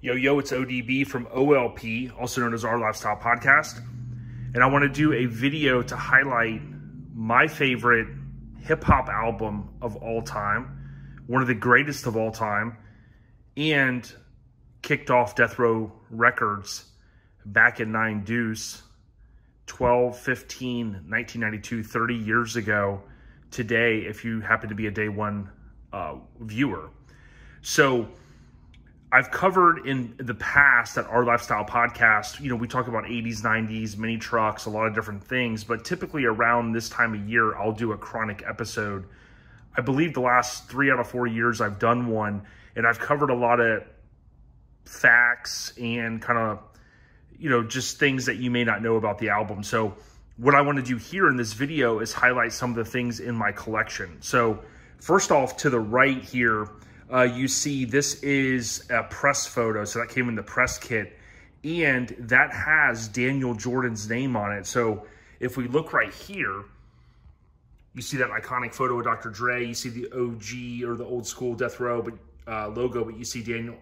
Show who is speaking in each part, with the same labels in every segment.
Speaker 1: Yo, it's ODB from OLP, also known as Our Lifestyle Podcast. And I want to do a video to highlight my favorite hip-hop album of all time, one of the greatest of all time, and kicked off Death Row Records back in 9 Deuce, 12/15/1992, 30 years ago today, if you happen to be a day one viewer. So I've covered in the past at Our Lifestyle Podcast, we talk about 80s, 90s, mini trucks, a lot of different things, but typically around this time of year, I'll do a chronic episode. I believe the last 3 out of 4 years I've done one, and I've covered a lot of facts and kind of, just things that you may not know about the album. So what I want to do here in this video is highlight some of the things in my collection. So first off, to the right here, you see this is a press photo. So that came in the press kit, and that has Daniel Jordan's name on it. So if we look right here, you see that iconic photo of Dr. Dre. You see the OG or the old school Death Row logo, but you see Daniel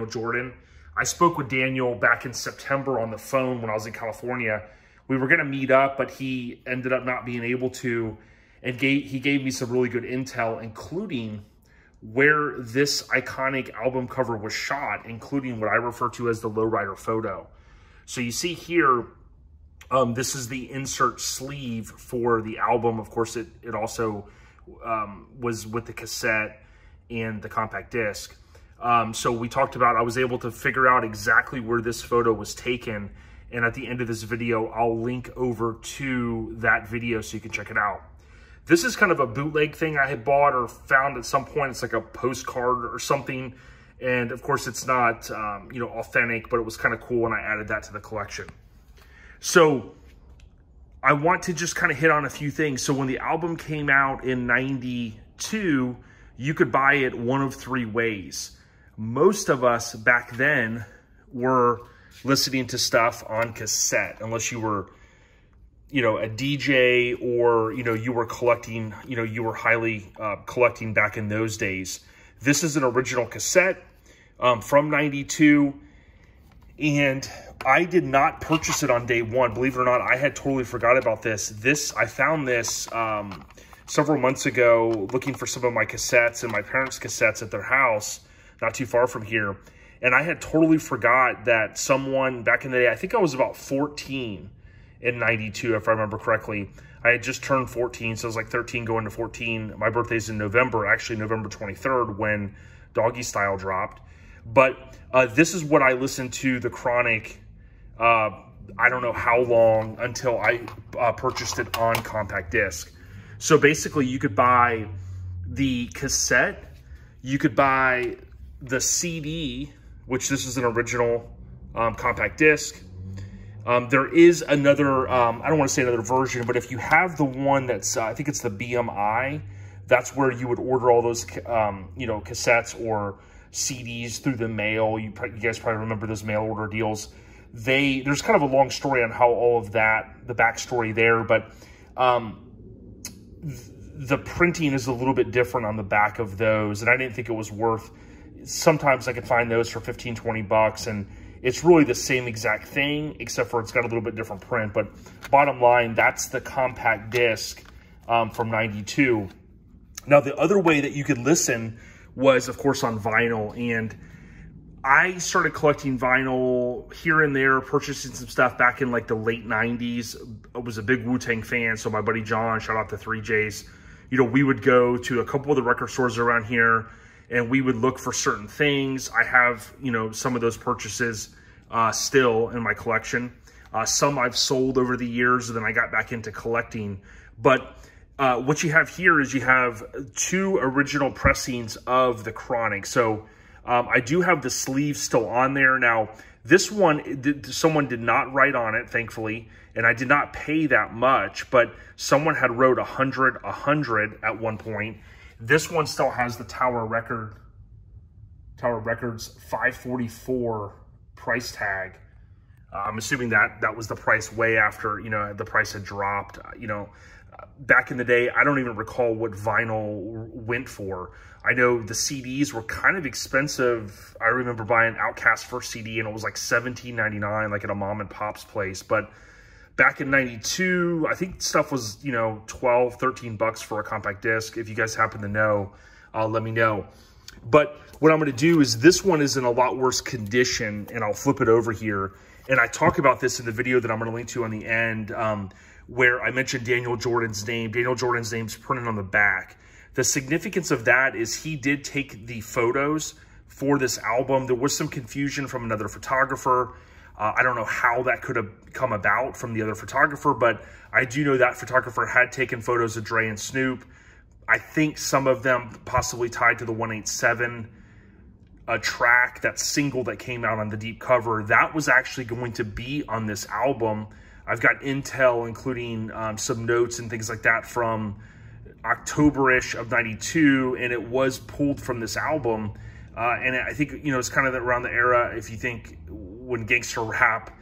Speaker 1: Jordan. I spoke with Daniel back in September on the phone when I was in California. We were going to meet up, but he ended up not being able to, and he gave me some really good intel, including where this iconic album cover was shot, including what I refer to as the Lowrider photo. So you see here, this is the insert sleeve for the album. Of course, it also was with the cassette and the compact disc. So we talked about, I was able to figure out exactly where this photo was taken. And at the end of this video, I'll link over to that video so you can check it out. This is kind of a bootleg thing I had bought or found at some point. It's like a postcard or something. And of course it's not, authentic, but it was kind of cool and I added that to the collection. So I want to just kind of hit on a few things. So when the album came out in 92, you could buy it one of 3 ways. Most of us back then were listening to stuff on cassette, unless you were, a DJ or, you were collecting, you were highly collecting back in those days. This is an original cassette from 92, and I did not purchase it on day one. Believe it or not, I had totally forgot about this. I found this several months ago looking for some of my cassettes and my parents' cassettes at their house, not too far from here. And I had totally forgot that someone back in the day, I think I was about 14 in 92, if I remember correctly. I had just turned 14, so I was like 13 going to 14. My birthday's in November, actually November 23rd, when Doggy Style dropped. But this is what I listened to the Chronic, I don't know how long, until I purchased it on compact disc. So basically you could buy the cassette, you could buy the CD, which this is an original compact disc. There is another, I don't want to say another version, but if you have the one that's, I think it's the BMI, that's where you would order all those, cassettes or CDs through the mail. You guys probably remember those mail order deals. There's kind of a long story on how all of that, the backstory there, but the printing is a little bit different on the back of those, and I didn't think it was worth. Sometimes I could find those for 15, 20 bucks, and it's really the same exact thing, except for it's got a little bit different print. But bottom line, that's the compact disc from 92. Now, the other way that you could listen was, of course, on vinyl. And I started collecting vinyl here and there, purchasing some stuff back in like the late 90s. I was a big Wu-Tang fan, so my buddy John, shout out to 3Js, we would go to a couple of the record stores around here, and we would look for certain things. I have, some of those purchases still in my collection. Some I've sold over the years, and then I got back into collecting. But what you have here is you have 2 original pressings of the Chronic. So I do have the sleeve still on there. Now, this one, someone did not write on it, thankfully, and I did not pay that much, but someone had wrote 100 at one point. This one still has the Tower Records 544 price tag. I'm assuming that was the price way after, the price had dropped. back in the day, I don't even recall what vinyl went for. I know the CDs were kind of expensive. I remember buying Outkast's first CD and it was like $17.99, like at a mom and pop's place. But back in 92, I think stuff was, you know, 12, 13 bucks for a compact disc. If you guys happen to know, let me know. But what I'm going to do is, this one is in a lot worse condition, and I'll flip it over here. And I talk about this in the video that I'm going to link to on the end, where I mentioned Daniel Jordan's name. Daniel Jordan's name's printed on the back. The significance of that is he did take the photos for this album. There was some confusion from another photographer. I don't know how that could have come about from the other photographer, but I do know that photographer had taken photos of Dre and Snoop. I think some of them possibly tied to the 187 track, that single that came out on the deep cover. That was actually going to be on this album. I've got intel, including some notes and things like that from October-ish of 92, and it was pulled from this album. And I think, you know, it's kind of around the era, if you think when gangster rap,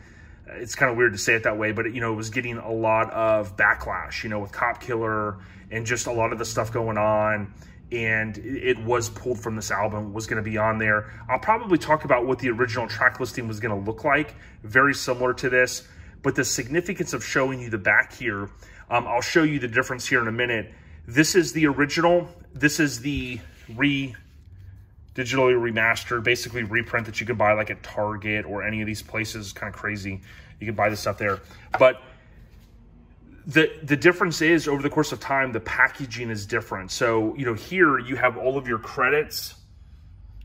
Speaker 1: it's kind of weird to say it that way, but, you know, it was getting a lot of backlash, you know, with Cop Killer and just a lot of the stuff going on. And it was pulled from this album, was going to be on there. I'll probably talk about what the original track listing was going to look like, very similar to this. But the significance of showing you the back here, I'll show you the difference here in a minute. This is the original. This is the digitally remastered, basically reprint that you could buy like at Target or any of these places. Kind of crazy. You can buy this stuff there. But the difference is, over the course of time, the packaging is different. So, you know, here you have all of your credits.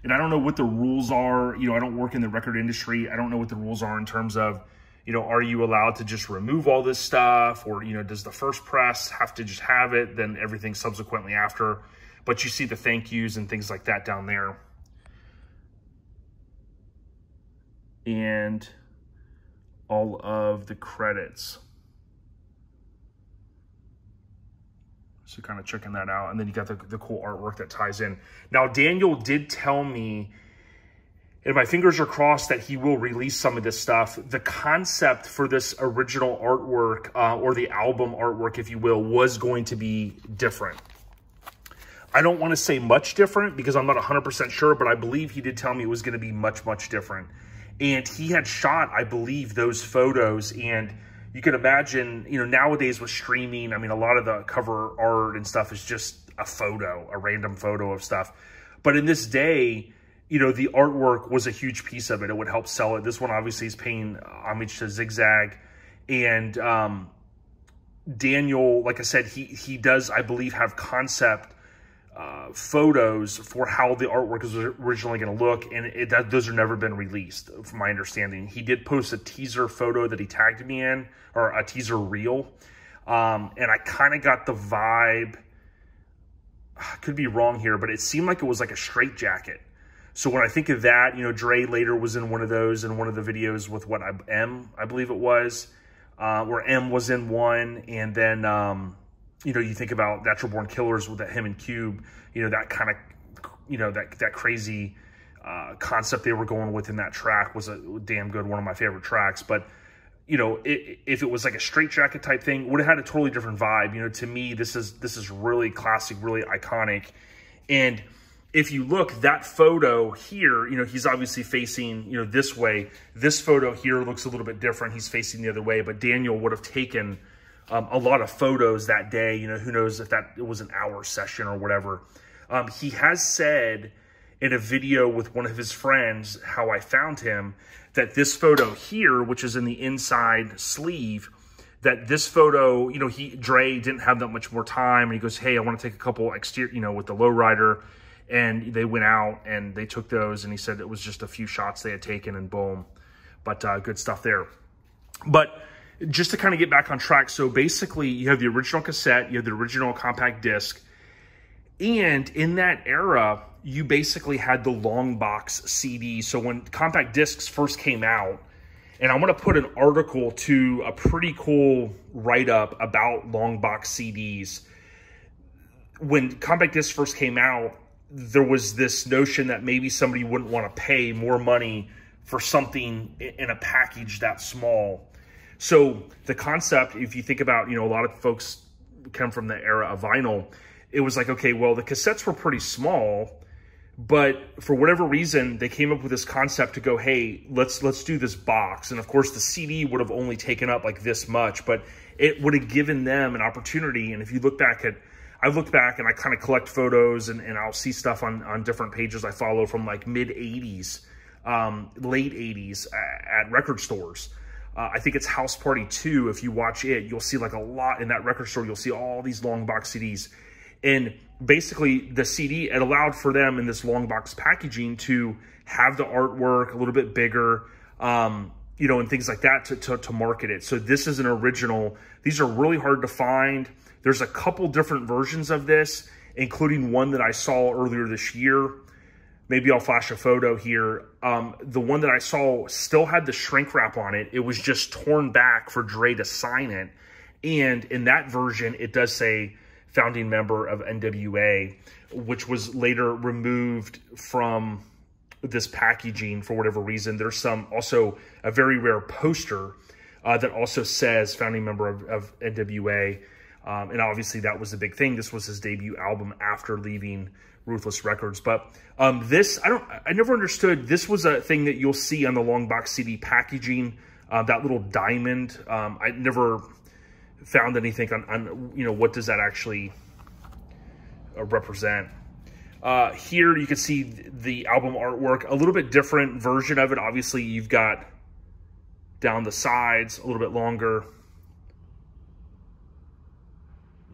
Speaker 1: And I don't know what the rules are. You know, I don't work in the record industry. I don't know what the rules are in terms of, you know, are you allowed to just remove all this stuff? Or, you know, does the first press have to just have it, then everything subsequently after? But you see the thank yous and things like that down there. And all of the credits. So kind of checking that out. And then you got the cool artwork that ties in. Now, Daniel did tell me, and my fingers are crossed, that he will release some of this stuff. The concept for this original artwork, or the album artwork, if you will, was going to be different. I don't want to say much different because I'm not 100% sure, but I believe he did tell me it was going to be much, much different. And he had shot, I believe, those photos. And you can imagine, you know, nowadays with streaming, I mean, a lot of the cover art and stuff is just a photo, a random photo of stuff. But in this day, you know, the artwork was a huge piece of it. It would help sell it. This one obviously is paying homage to Zigzag. And Daniel, like I said, he does, I believe, have concept photos for how the artwork is originally going to look, and those have never been released, from my understanding. He did post a teaser photo that he tagged me in, or a teaser reel, and I kind of got the vibe, I could be wrong here, but it seemed like it was like a straitjacket. So when I think of that, you know, Dre later was in one of those in one of the videos with what M, I believe it was, where M was in one, and then you know, you think about Natural Born Killers with that him and Cube, you know, that kind of, you know, that crazy concept they were going with in that track was a damn good, one of my favorite tracks. But, you know, if it was like a straitjacket type thing, would have had a totally different vibe. You know, to me, this is really classic, really iconic. And if you look, that photo here, you know, he's obviously facing, you know, this way. This photo here looks a little bit different. He's facing the other way, but Daniel would have taken a lot of photos that day. You know, who knows if it was an hour session or whatever. He has said in a video with one of his friends, how I found him, that this photo here, which is in the inside sleeve, that this photo, you know, Dre didn't have that much more time, and he goes, hey, I want to take a couple exterior, you know, with the Lowrider, and they went out and they took those, and he said it was just a few shots they had taken, and boom. But good stuff there. But just to kind of get back on track, so basically you have the original cassette, you have the original compact disc, and in that era, you basically had the Longbox CD. So when compact discs first came out, and I'm going to put an article to a pretty cool write-up about Longbox CDs. When compact discs first came out, there was this notion that maybe somebody wouldn't want to pay more money for something in a package that small. So the concept, if you think about, you know, a lot of folks come from the era of vinyl, it was like, okay, well, the cassettes were pretty small, but for whatever reason, they came up with this concept to go, hey, let's do this box. And of course, the CD would have only taken up like this much, but it would have given them an opportunity. And if you look back at, I've looked back and I kind of collect photos and I'll see stuff on different pages I follow from like mid 80s, late 80s at record stores. I think it's House Party 2. If you watch it, you'll see like a lot in that record store. You'll see all these long box CDs. And basically the CD, it allowed for them in this long box packaging to have the artwork a little bit bigger, you know, and things like that to market it. So this is an original. These are really hard to find. There's a couple different versions of this, including one that I saw earlier this year. Maybe I'll flash a photo here. The one that I saw still had the shrink wrap on it. It was just torn back for Dre to sign it. And in that version, it does say founding member of NWA, which was later removed from this packaging for whatever reason. There's also a very rare poster that also says founding member of NWA. And obviously that was a big thing. This was his debut album after leaving Ruthless Records. But this, I never understood. This was a thing that you'll see on the long box CD packaging, that little diamond. I never found anything on, you know, what does that actually represent. Here you can see the album artwork, a little bit different version of it. Obviously you've got down the sides a little bit longer,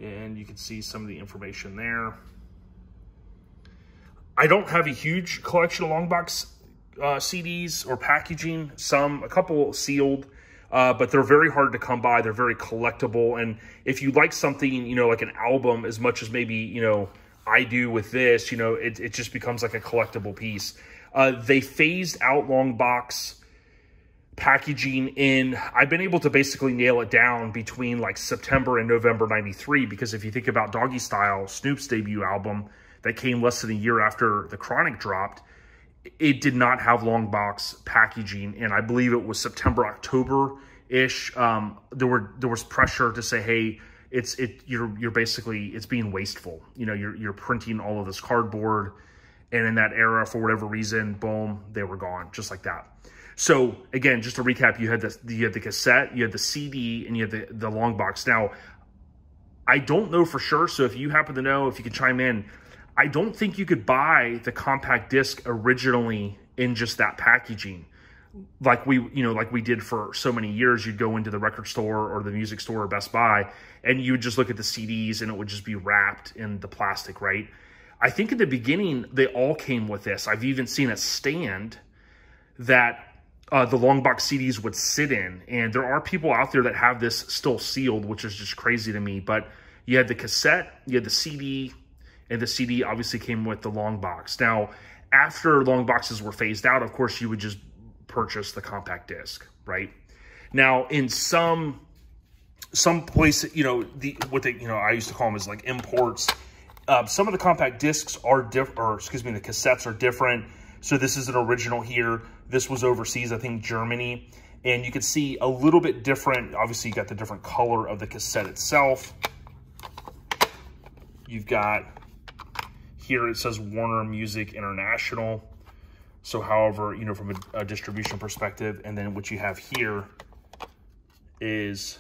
Speaker 1: and you can see some of the information there. I don't have a huge collection of long box CDs or packaging. A couple sealed, but they're very hard to come by. They're very collectible. And if you like something, you know, like an album as much as maybe, you know, I do with this, you know, it just becomes like a collectible piece. They phased out long box packaging in, I've been able to basically nail it down between like September and November 93, because if you think about Doggy Style, Snoop's debut album that came less than a year after The Chronic dropped, it did not have long box packaging, and I believe it was September, October-ish. There was pressure to say, hey, you're basically, it's being wasteful. You know, you're printing all of this cardboard, and in that era, for whatever reason, boom, they were gone, just like that. So again, just to recap, you had the cassette, you had the CD, and you had the long box. Now, I don't know for sure, so if you happen to know, if you could chime in, I don't think you could buy the compact disc originally in just that packaging. Like we did for so many years. You'd go into the record store or the music store or Best Buy, and you would just look at the CDs and it would just be wrapped in the plastic, right? I think in the beginning, they all came with this. I've even seen a stand that the long box CDs would sit in. And there are people out there that have this still sealed, which is just crazy to me. But you had the cassette, you had the CD, and the CD obviously came with the long box. Now, after long boxes were phased out, of course, you would just purchase the compact disc, right? Now, in some places, you know, I used to call them as like imports. Some of the compact discs are different, or excuse me, the cassettes are different. So this is an original here. This was overseas, I think Germany. And you can see a little bit different. Obviously, you got the different color of the cassette itself. You've got, here it says Warner Music International. So however, you know, from a distribution perspective. And then what you have here is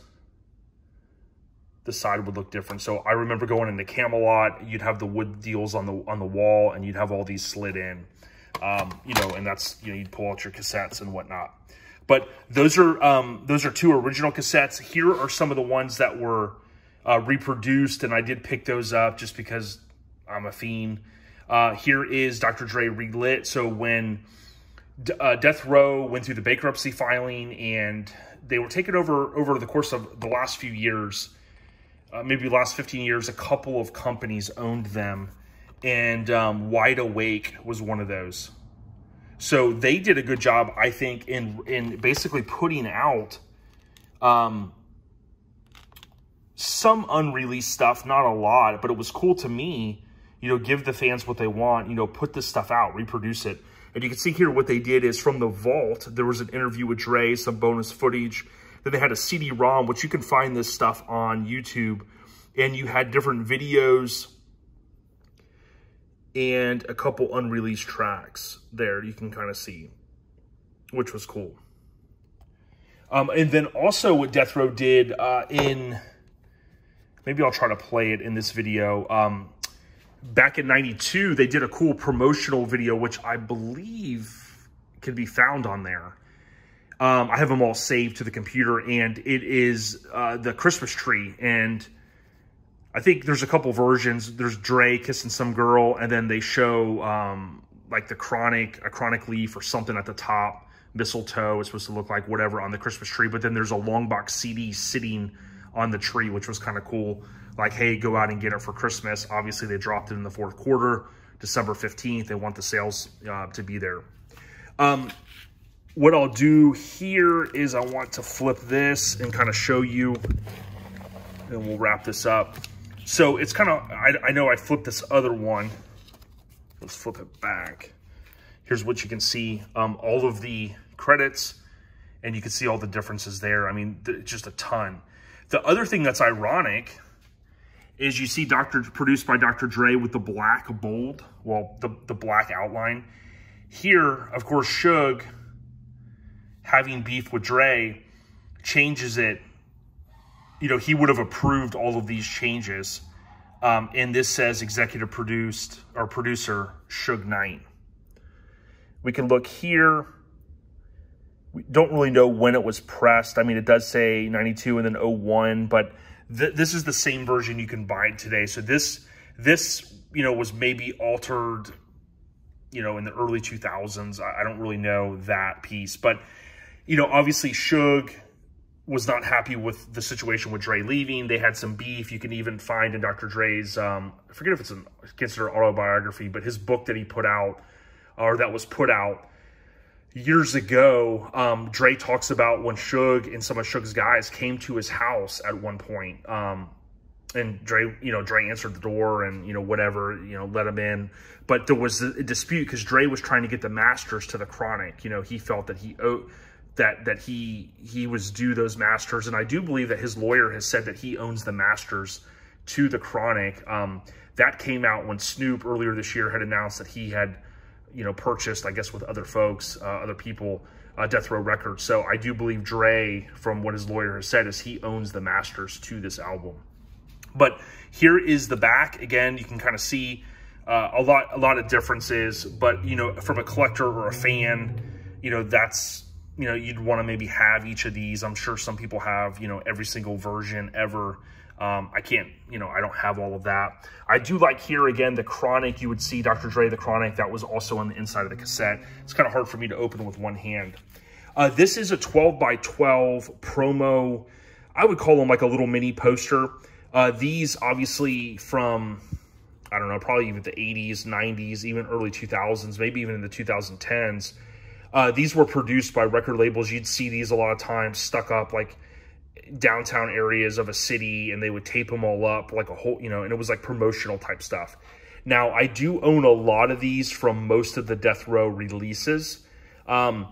Speaker 1: the side would look different. So I remember going into Camelot, you'd have the wood deals on the wall, and you'd have all these slid in. You know, and that's, you know, you'd pull out your cassettes and whatnot. But those are two original cassettes. Here are some of the ones that were reproduced, and I did pick those up just because I'm a fiend. Here is Dr. Dre Relit. So when Death Row went through the bankruptcy filing, and they were taken over the course of the last few years, maybe the last 15 years, a couple of companies owned them. And Wide Awake was one of those. So they did a good job, I think, in basically putting out some unreleased stuff, not a lot, but it was cool to me, you know, give the fans what they want, you know, put this stuff out, reproduce it. And you can see here what they did is from the vault, there was an interview with Dre, some bonus footage. Then they had a CD-ROM, which you can find this stuff on YouTube. And you had different videos and a couple unreleased tracks there you can kind of see, which was cool. And then also what Death Row did maybe I'll try to play it in this video. Back in '92, they did a cool promotional video, which I believe can be found on there. I have them all saved to the computer, and it is the Christmas tree. And I think there's a couple versions. There's Dre kissing some girl, and then they show like a chronic leaf or something at the top. Mistletoe is supposed to look like whatever on the Christmas tree. But then there's a Longbox CD sitting on the tree, which was kind of cool. Like, hey, go out and get it for Christmas. Obviously, they dropped it in the fourth quarter, December 15th. They want the sales to be there. What I'll do here is I want to flip this and kind of show you, and we'll wrap this up. So it's kind of, I know I flipped this other one. Let's flip it back. Here's what you can see, all of the credits, and you can see all the differences there. I mean, just a ton. The other thing that's ironic is you see produced by Dr. Dre with the black bold, well, the black outline. Here, of course, Suge, having beef with Dre, changes it. You know, he would have approved all of these changes. And this says executive produced, or producer, Suge Knight. We can look here. We don't really know when it was pressed. I mean, it does say 92 and then 01, but this is the same version you can buy today. So this, you know, was maybe altered, you know, in the early 2000s. I don't really know that piece, but, you know, obviously Suge was not happy with the situation with Dre leaving. They had some beef. You can even find in Dr. Dre's, I forget if it's considered autobiography, but his book that he put out, or that was put out years ago, Dre talks about when Suge and some of Suge's guys came to his house at one point, and Dre answered the door and, you know, whatever, you know, let him in. But there was a dispute because Dre was trying to get the masters to the Chronic. You know, he felt that he owed, that he was due those masters. And I do believe that his lawyer has said that he owns the masters to the Chronic. That came out when Snoop earlier this year had announced that he had, you know, purchased, I guess with other folks, other people, Death Row Records. So I do believe Dre, from what his lawyer has said, is he owns the masters to this album. But here is the back. Again, you can kind of see a lot of differences. But, you know, from a collector or a fan, you know, that's, you know, you'd want to maybe have each of these. I'm sure some people have, you know, every single version ever. I can't, you know, I don't have all of that. I do like here, again, the Chronic. You would see Dr. Dre, the Chronic, that was also on the inside of the cassette. It's kind of hard for me to open with one hand. This is a 12x12 promo. I would call them like a little mini poster. These obviously from, I don't know, probably even the 80s, 90s, even early 2000s, maybe even in the 2010s. These were produced by record labels. You'd see these a lot of times stuck up like downtown areas of a city, and they would tape them all up like a whole, you know, and it was like promotional type stuff. Now, I do own a lot of these from most of the Death Row releases, and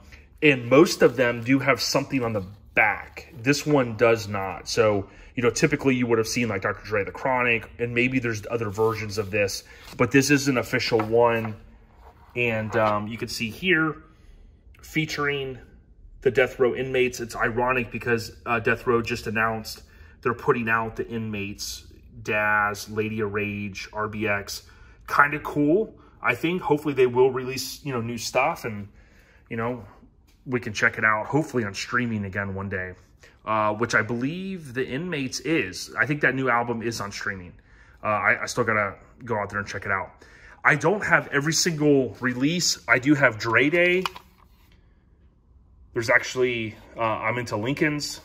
Speaker 1: most of them do have something on the back. This one does not. So, you know, typically you would have seen like Dr. Dre, the Chronic, and maybe there's other versions of this, but this is an official one. And you can see here, featuring the Death Row inmates. It's ironic because Death Row just announced they're putting out the inmates, Daz, Lady of Rage, RBX. Kind of cool, I think. Hopefully they will release, you know, new stuff, and, you know, we can check it out, hopefully on streaming again one day, which I believe the Inmates is. I think that new album is on streaming. I still got to go out there and check it out. I don't have every single release. I do have Dre Day. There's actually, I'm into Lincolns,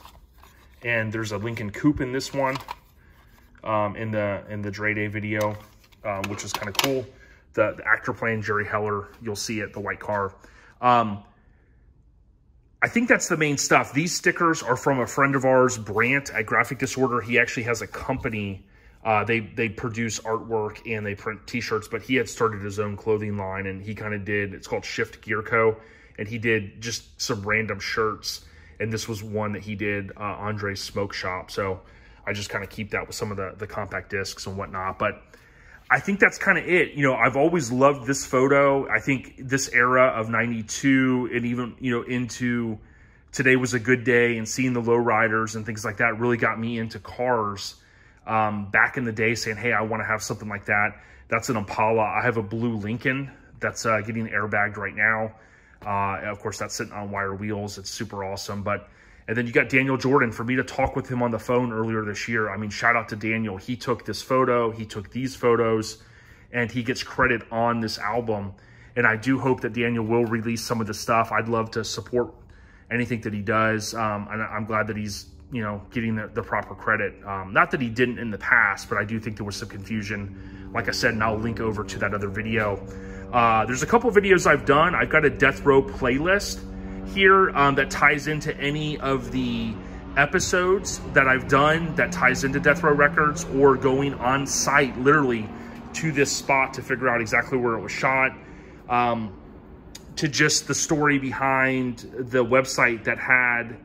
Speaker 1: and there's a Lincoln Coupe in this one, in the Dre Day video, which is kind of cool. The actor playing Jerry Heller, you'll see it, the white car. I think that's the main stuff. These stickers are from a friend of ours, Brant at Graphic Disorder. He actually has a company. They produce artwork and they print t-shirts, but he had started his own clothing line, and he kind of did, it's called Shift Gear Co. And he did just some random shirts. And this was one that he did, Andre's Smoke Shop. So I just kind of keep that with some of the compact discs and whatnot. But I think that's kind of it. You know, I've always loved this photo. I think this era of 92 and even, you know, into Today Was a Good Day and seeing the Lowriders and things like that really got me into cars back in the day, saying, hey, I want to have something like that. That's an Impala. I have a blue Lincoln that's getting airbagged right now. Of course, that's sitting on wire wheels. It's super awesome. And then you got Daniel Jordan. For me to talk with him on the phone earlier this year, I mean, shout out to Daniel. He took this photo, he took these photos, and he gets credit on this album. And I do hope that Daniel will release some of the stuff. I'd love to support anything that he does. And I'm glad that he's, you know, getting the proper credit. Not that he didn't in the past, but I do think there was some confusion. Like I said, and I'll link over to that other video. There's a couple videos I've done. I've got a Death Row playlist here that ties into any of the episodes that I've done that ties into Death Row Records, or going on site literally to this spot to figure out exactly where it was shot, to just the story behind the website that had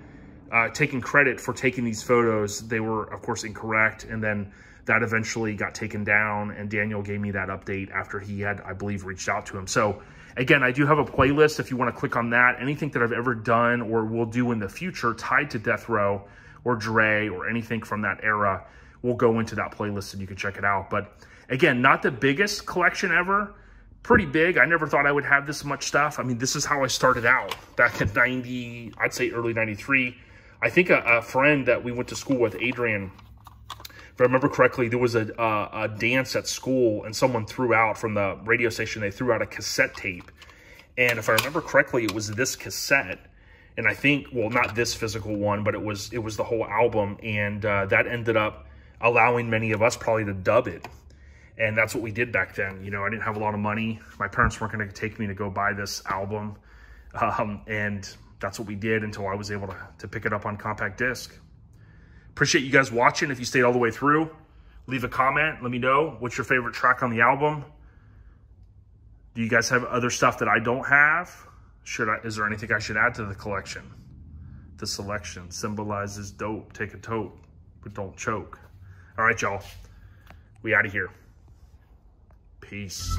Speaker 1: taken credit for taking these photos. They were, of course, incorrect, and then that eventually got taken down, and Daniel gave me that update after he had, I believe, reached out to him. So again, I do have a playlist if you want to click on that. Anything that I've ever done or will do in the future tied to Death Row or Dre or anything from that era will go into that playlist, and you can check it out. But again, not the biggest collection ever. Pretty big. I never thought I would have this much stuff. I mean, this is how I started out back in 90, I'd say early 93. I think a friend that we went to school with, Adrian, if I remember correctly, there was a dance at school, and someone threw out from the radio station, they threw out a cassette tape. And if I remember correctly, it was this cassette. And I think, well, not this physical one, but it was the whole album. And that ended up allowing many of us probably to dub it. And that's what we did back then. You know, I didn't have a lot of money. My parents weren't going to take me to go buy this album. And that's what we did until I was able to pick it up on compact disc. Appreciate you guys watching. If you stayed all the way through, leave a comment. Let me know what's your favorite track on the album. Do you guys have other stuff that I don't have? Is there anything I should add to the collection? The selection symbolizes dope. Take a tote, but don't choke. All right, y'all. We out of here. Peace.